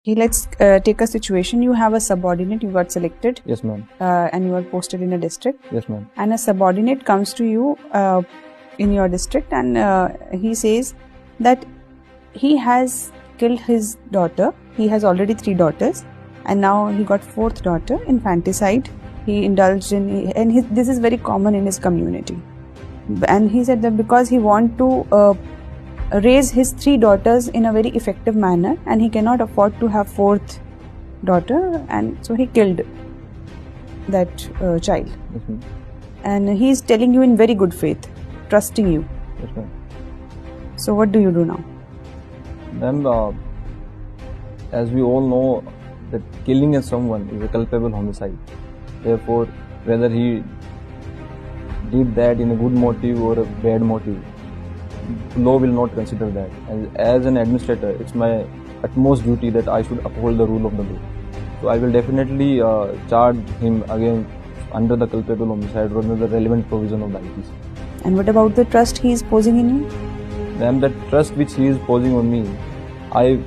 Okay, let's take a situation. You have a subordinate, you got selected. Yes, ma'am. And you are posted in a district. Yes, ma'am. And a subordinate comes to you in your district, and he says that he has killed his daughter. He has already 3 daughters, and now he got 4th daughter. Infanticide he indulged in, and this is very common in his community. And he said that because he want to raise his 3 daughters in a very effective manner, and he cannot afford to have 4th daughter, and so he killed that child. Yes, ma'am. And he is telling you in very good faith, trusting you. Yes, ma'am. So what do you do now? Ma'am, as we all know that killing of someone is a culpable homicide. Therefore, whether he did that in a good motive or a bad motive, law will not consider that. As an administrator, it's my utmost duty that I should uphold the rule of the law. So I will definitely charge him again under the culpable homicide or under the relevant provision of the IPC. And what about the trust he is posing in you? Ma'am, the trust which he is posing on me, I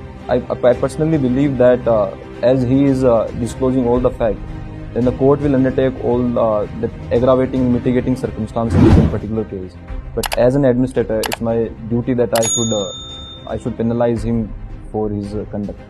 personally believe that as he is disclosing all the facts, then the court will undertake all the aggravating and mitigating circumstances in this particular case. But as an administrator, it's my duty that I should penalize him for his conduct.